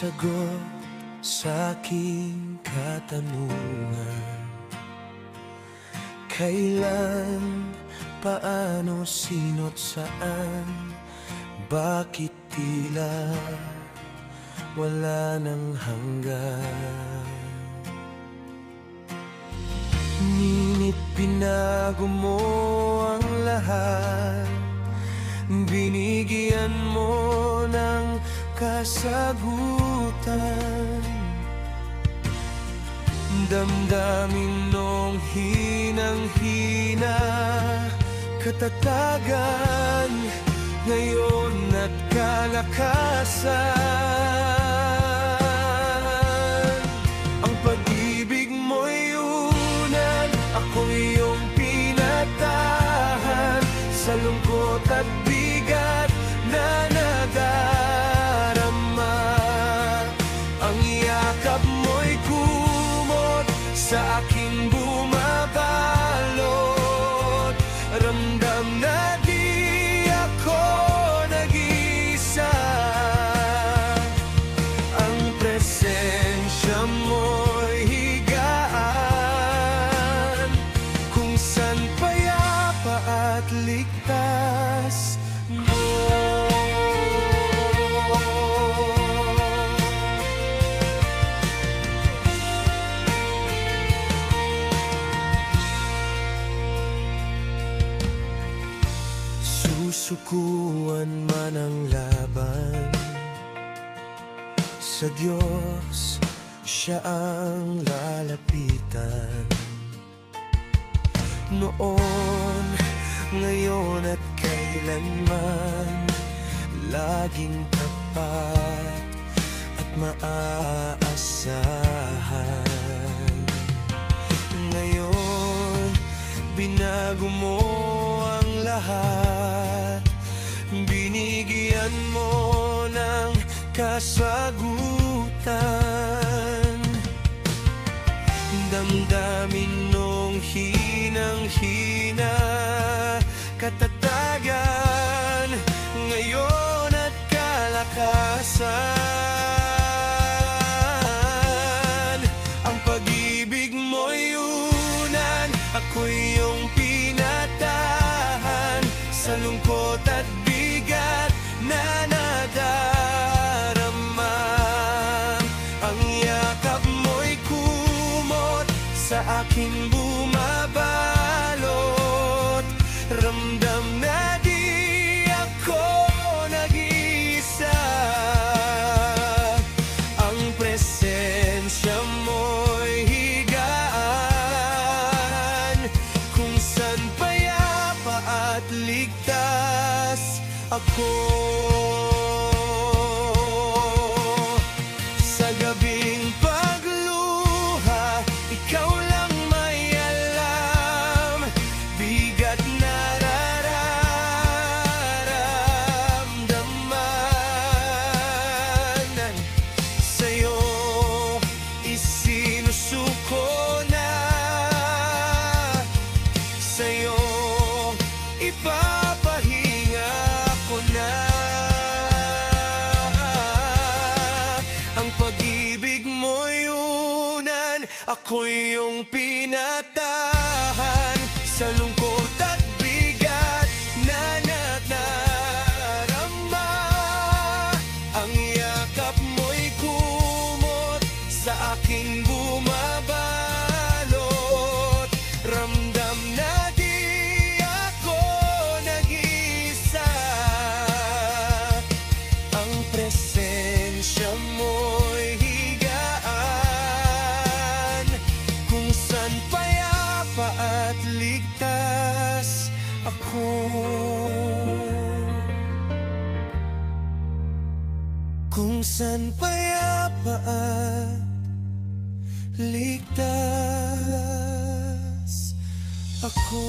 sagot sa aking katanungan. Kailan, paano, sino't saan, bakit tila wala nang hanggan? Ngunit binago mo ang lahat, binigyan mo ng kasagutan. Damdamin nung hinang-hina, katatagan ngayon at kalakasan. Ang pag-ibig mo'y unan, ako'y iyong pinatahan. Sa lungkot at bigat na nadarama, ang yakap mo'y kumot sa aking bumabalot. Ramdam na di ako nag-iisa, ang presensya mo'y higaan, kung saan payapa at ligtas mo. Susukuan man ang laban, sa Diyos siya ang lalapitan. Noon, ngayon at kailanman, laging tapat at maaasahan. Ngayon, binago mo ang lahat, binigyan mo ng kasagutan. Damdamin nung hinang-hina, katatagan ngayon at kalakasan. Ang pag-ibig mo'y unan, ako'y iyong pinatahan. Sa lungkot at bigat na nadarama, ang yakap mo'y kumot sa aking bumabalot. Ramdam na di ako nag-iisa, ang presensya mo'y higaan, kung saan payapa at ligtas ako. Sa gabing pagluha, ikaw lang may alam, bigat nararamdaman. Sa'yo isinusuko na, sa'yo ipapahinga ko na. Ang pag-ibig mo'y unan, ako'y iyong pinatahan. Sa lungkot at bigat na nadarama, ang yakap mo'y kumot sa aking bumabalot. Ramdam na di ako nag-iisa, ang presensya mo'y higaan, kung saan payapa at ligtas ako. Kung saan payapa at ligtas ako.